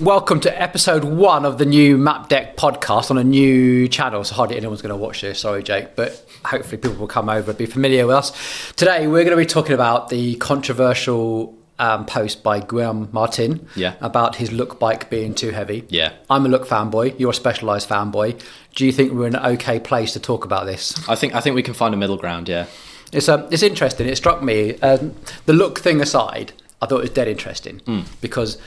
welcome to episode 1 of the new Map Deck podcast on a new channel. So hardly anyone's going to watch this, sorry Jake, but hopefully people will come over and be familiar with us. Today we're going to be talking about the controversial post by Guillaume Martin about his Look bike being too heavy. Yeah. I'm a Look fanboy, you're a Specialized fanboy. Do you think we're in an okay place to talk about this? I think we can find a middle ground, yeah. It's interesting. It struck me, the Look thing aside, I thought it was dead interesting because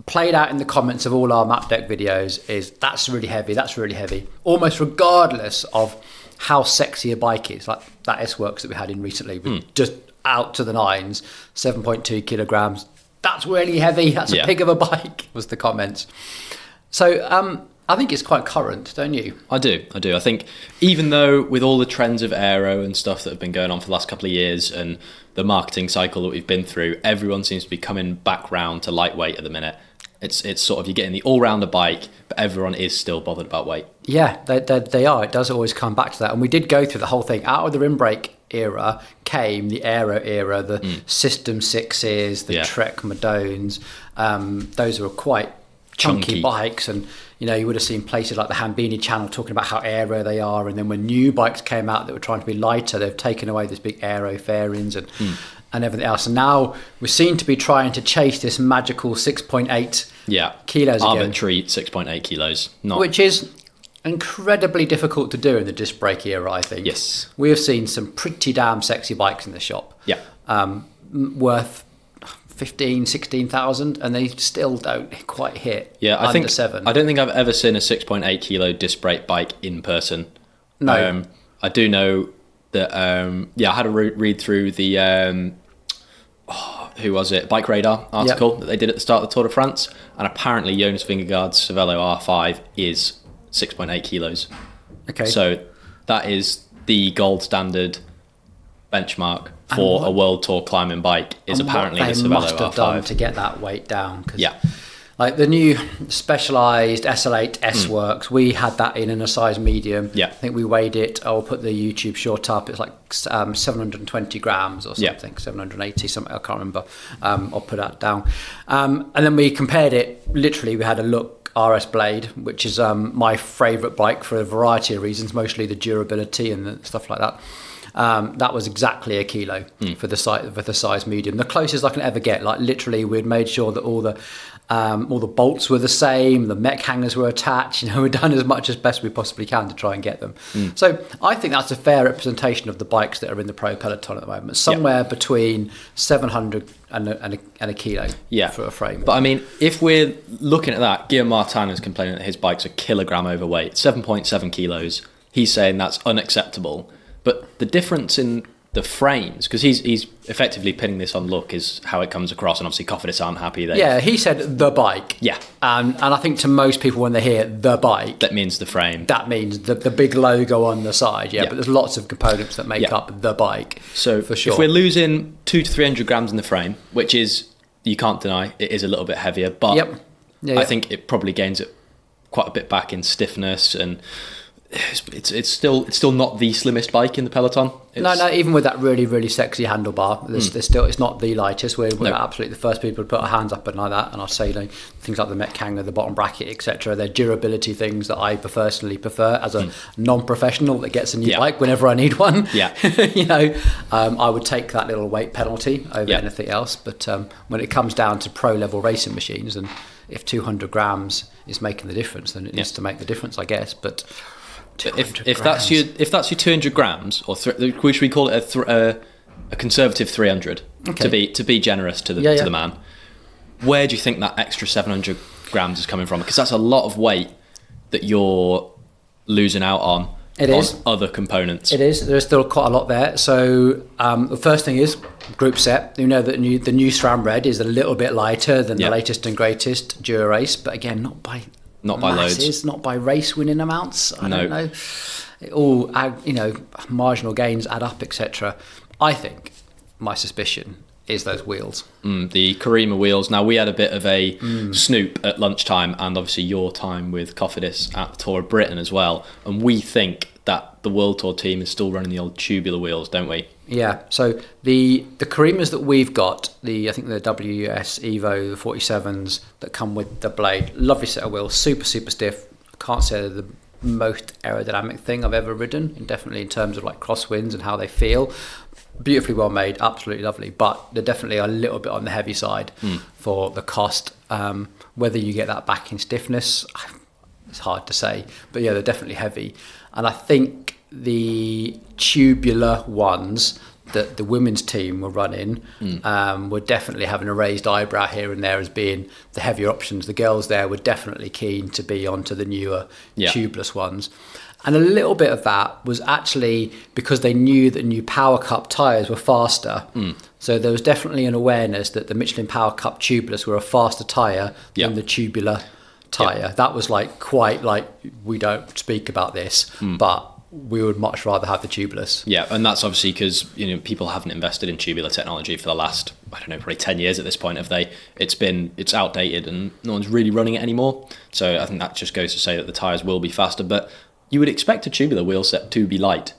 played out in the comments of all our Map Deck videos is that's really heavy, almost regardless of how sexy a bike is, like that S-Works that we had in recently, just out to the nines, 7.2 kilograms, that's really heavy, that's a pig of a bike, was the comments. So I think it's quite current, don't you? I do. I think even though with all the trends of aero and stuff that have been going on for the last couple of years and the marketing cycle that we've been through, everyone seems to be coming back round to lightweight at the minute. It's sort of, you're getting the all-rounder bike, but everyone is still bothered about weight. Yeah, they are. It does always come back to that. And we did go through the whole thing. Out of the rim brake era came the aero era, the System 6s, the Trek Madones. Those were quite chunky bikes, and you would have seen places like the Hambini channel talking about how aero they are, and then when new bikes came out that were trying to be lighter, they've taken away this big aero fairings and everything else. And now we seem to be trying to chase this magical 6.8 kilos again. Arbitrary 6.8 kilos. Which is incredibly difficult to do in the disc brake era, I think. Yes. We have seen some pretty damn sexy bikes in the shop. Yeah. Worth 15, 16,000, and they still don't quite hit under 7. I don't think I've ever seen a 6.8 kilo disc brake bike in person. No. I do know that, I had a read through the, who was it? Bike Radar article that they did at the start of the Tour de France, and apparently Jonas Vingegaard's Cervelo R5 is 6.8 kilos. Okay. So that is the gold standard benchmark for a world tour climbing bike, is apparently the Cervelo R5. They must have done to get that weight down. Like the new Specialized SL8 S-Works, we had that in a size medium. I think we weighed it, I'll put the YouTube short up, it's like 720 grams or something, 780 something, I can't remember. I'll put that down. And then we compared it, literally we had a Look RS Blade, which is my favourite bike for a variety of reasons, mostly the durability and the stuff like that. That was exactly a kilo for the size medium, the closest I can ever get. Like literally, we'd made sure that all the bolts were the same, the mech hangers were attached. We've done as much as best we possibly can to try and get them. So I think that's a fair representation of the bikes that are in the pro peloton at the moment. Somewhere between 700 and a kilo for a frame. But I mean, if we're looking at that, Guillaume Martin is complaining that his bike's a kilogram overweight, 7.7 kilos. He's saying that's unacceptable. But the difference in the frames, because he's effectively pinning this on Look, is how it comes across, and obviously Cofidis aren't happy. He said the bike. Yeah. And I think to most people when they hear the bike, that means the frame. That means the big logo on the side, but there's lots of components that make up the bike. So for sure, if we're losing 200 to 300 grams in the frame, which is, you can't deny, it is a little bit heavier, but I think it probably gains it quite a bit back in stiffness, and it's still not the slimmest bike in the peloton. No, even with that really, really sexy handlebar, there's still, it's not the lightest. We're absolutely the first people to put our hands up and like that. And I'll say things like the mech hanger, the bottom bracket, etc. They're durability things that I personally prefer as a non-professional that gets a new bike whenever I need one. I would take that little weight penalty over anything else. But when it comes down to pro level racing machines, and if 200 grams is making the difference, then it needs to make the difference, I guess. But if that's your 200 grams, or should we call it a conservative 300 to be generous to the man? Where do you think that extra 700 grams is coming from? Because that's a lot of weight that you're losing out on. Other components. It is. There's still quite a lot there. So the first thing is group set. You know that the new SRAM Red is a little bit lighter than the latest and greatest Dura Race, but again, not by masses, loads, not by race winning amounts. I don't know. It all marginal gains add up, etc. I think my suspicion is those wheels. The Karima wheels. Now, we had a bit of a snoop at lunchtime, and obviously your time with Cofidis at the Tour of Britain as well, and we think that the World Tour team is still running the old tubular wheels, don't we? Yeah, so the Karimas that we've got, I think the WS Evo, the 47s that come with the blade, lovely set of wheels, super stiff. I can't say they're the most aerodynamic thing I've ever ridden, and definitely in terms of like crosswinds and how they feel. Beautifully well made, absolutely lovely, but they're definitely a little bit on the heavy side for the cost. Whether you get that back in stiffness, it's hard to say, but yeah, they're definitely heavy. And I think the tubular ones that the women's team were running were definitely having a raised eyebrow here and there as being the heavier options. The girls there were definitely keen to be onto the newer tubeless ones. And a little bit of that was actually because they knew that new Power Cup tyres were faster. So there was definitely an awareness that the Michelin Power Cup tubeless were a faster tyre than the tubular tyre. That was like quite like, we don't speak about this, but we would much rather have the tubeless. Yeah, and that's obviously because people haven't invested in tubular technology for the last, I don't know, probably 10 years at this point. It's outdated and no one's really running it anymore. So I think that just goes to say that the tyres will be faster, but you would expect a tubular wheel set to be light.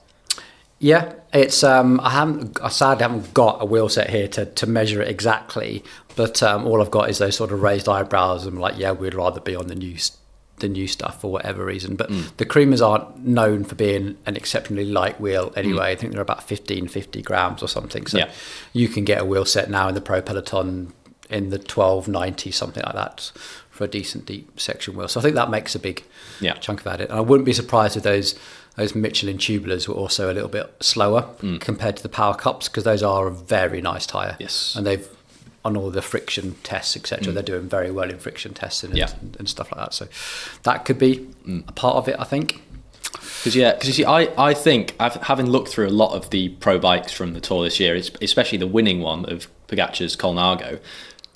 Yeah, it's I sadly haven't got a wheel set here to measure it exactly, but all I've got is those sort of raised eyebrows. I'm like, yeah, we'd rather be on the new stuff for whatever reason. But the Creamers aren't known for being an exceptionally light wheel anyway. I think they're about 50 grams or something. So you can get a wheel set now in the Pro Peloton in the 1290, something like that, for a decent deep section wheel. So I think that makes a big chunk about it. And I wouldn't be surprised if those Michelin tubulars were also a little bit slower compared to the Power Cups, because those are a very nice tyre. Yes. And they've, on all the friction tests, etc., they're doing very well in friction testing and stuff like that. So that could be a part of it, I think. Because you see, I think, having looked through a lot of the pro bikes from the Tour this year, especially the winning one of Pogacar's Colnago,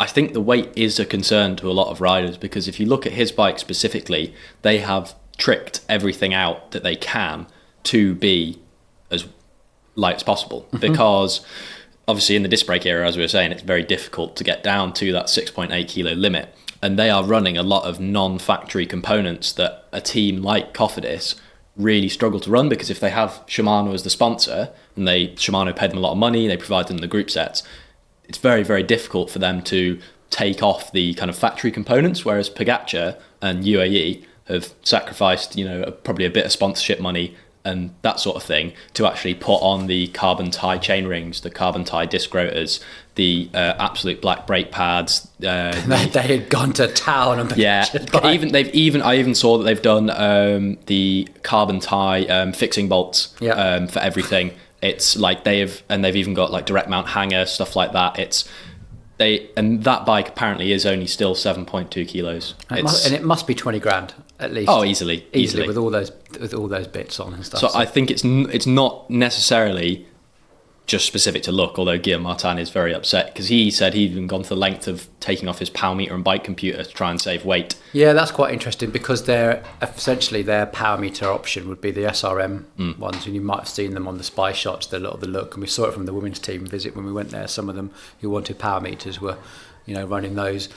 I think the weight is a concern to a lot of riders, because if you look at his bike specifically, they have tricked everything out that they can to be as light as possible. Because obviously in the disc brake era, as we were saying, it's very difficult to get down to that 6.8 kilo limit. And they are running a lot of non-factory components that a team like Cofidis really struggle to run, because if they have Shimano as the sponsor and Shimano paid them a lot of money, they provide them the group sets, it's very, very difficult for them to take off the kind of factory components, whereas Pogacar and UAE have sacrificed, probably a bit of sponsorship money and that sort of thing to actually put on the carbon tie chain rings, the carbon tie disc rotors, the absolute black brake pads. They had gone to town. And I even saw that they've done the carbon tie fixing bolts for everything. It's like they've even got like direct mount hanger, stuff like that. And that bike apparently is only still 7.2 kilos. And it must be 20 grand at least. Oh, easily with all those bits on and stuff. So I think it's not necessarily just specific to look, although Guillaume Martin is very upset because he said he'd even gone to the length of taking off his power meter and bike computer to try and save weight. Yeah, that's quite interesting, because essentially their power meter option would be the SRM ones, and you might have seen them on the spy shots, the look, and we saw it from the women's team visit when we went there. Some of them who wanted power meters were, running those.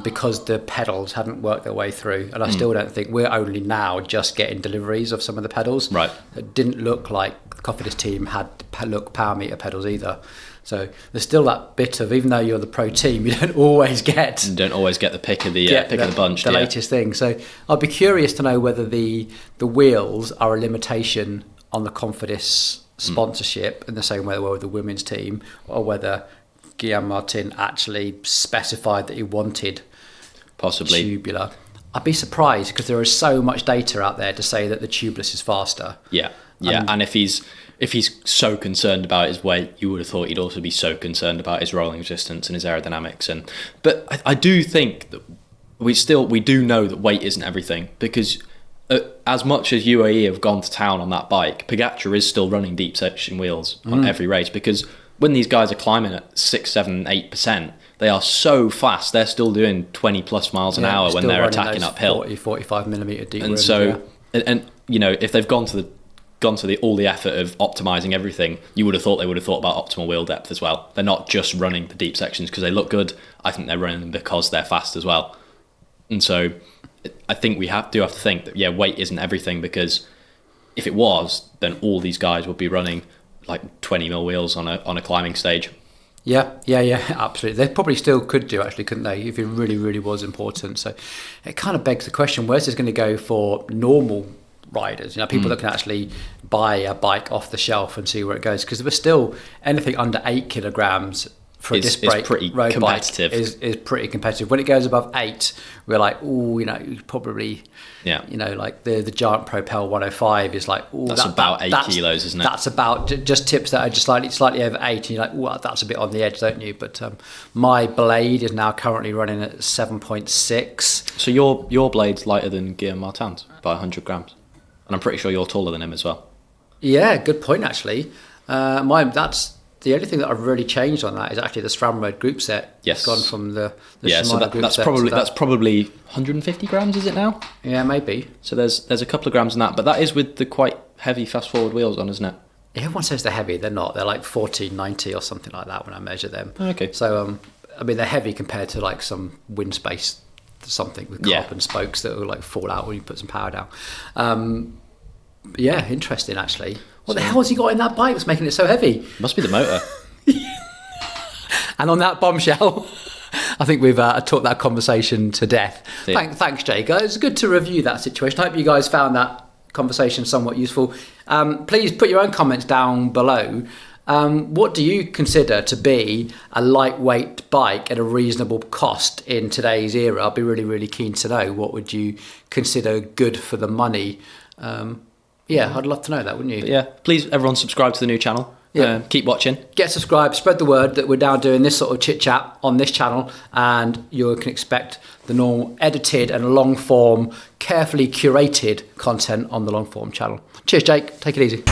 Because the pedals hadn't worked their way through, and I still don't think we're only now just getting deliveries of some of the pedals. Right. It didn't look like the Cofidis team had power meter pedals either. So there's still that bit of, even though you're the pro team, you don't always get the pick of the bunch, the latest thing. So I'd be curious to know whether the wheels are a limitation on the Cofidis sponsorship in the same way they were with the women's team, or whether Guillaume Martin actually specified that he wanted possibly tubular. I'd be surprised, because there is so much data out there to say that the tubeless is faster. Yeah. And if he's so concerned about his weight, you would have thought he'd also be so concerned about his rolling resistance and his aerodynamics. But I do think that we do know that weight isn't everything, because as much as UAE have gone to town on that bike, Pogacar is still running deep section wheels on every race, because when these guys are climbing at 6, 7, 8%, they are so fast. They're still doing 20 plus miles an hour when they're attacking uphill. 45 millimeter deep. And so, if they've gone to all the effort of optimizing everything, you would have thought they would have thought about optimal wheel depth as well. They're not just running the deep sections because they look good. I think they're running them because they're fast as well. And so, I think we have to think that weight isn't everything, because if it was, then all these guys would be running like 20mm wheels on a climbing stage. Yeah, absolutely. They probably still could do, actually, couldn't they, if it really, really was important. So it kind of begs the question, where's this going to go for normal riders? You know, people that can actually buy a bike off the shelf and see where it goes. Because there was still anything under 8 kilograms for a disc brake pretty road competitive. bike is pretty competitive. When it goes above 8, we're like, oh, you know, probably, you know, like the Giant Propel 105 is like, oh, that's about 8 kilos, isn't it? That's about just tips that are just slightly over 8, and you're like, well, that's a bit on the edge, don't you? But my blade is now currently running at 7.6. So your blade's lighter than Guillaume Martin's by 100 grams, and I'm pretty sure you're taller than him as well. Yeah, good point, actually. That's the only thing that I've really changed on that is actually the SRAM Road group set. Yes. It's gone from the Shimano so group that's set. That's probably 150 grams, is it now? Yeah, maybe. So there's a couple of grams in that, but that is with the quite heavy fast forward wheels on, isn't it? Everyone says they're heavy. They're not. They're like 1490 or something like that when I measure them. Okay. So I mean, they're heavy compared to like some wind space something with carbon spokes that will like fall out when you put some power down. Yeah, interesting actually. What the hell has he got in that bike that's making it so heavy? Must be the motor. And on that bombshell, I think we've talked that conversation to death. Yeah. Thanks, Jake. It's good to review that situation. I hope you guys found that conversation somewhat useful. Please put your own comments down below. What do you consider to be a lightweight bike at a reasonable cost in today's era? I'll be really, really keen to know. What would you consider good for the money? Yeah, I'd love to know that, wouldn't you? But yeah, please everyone subscribe to the new channel. Yeah. Keep watching. Get subscribed, spread the word that we're now doing this sort of chit chat on this channel, and you can expect the normal edited and long form, carefully curated content on the long form channel. Cheers, Jake. Take it easy.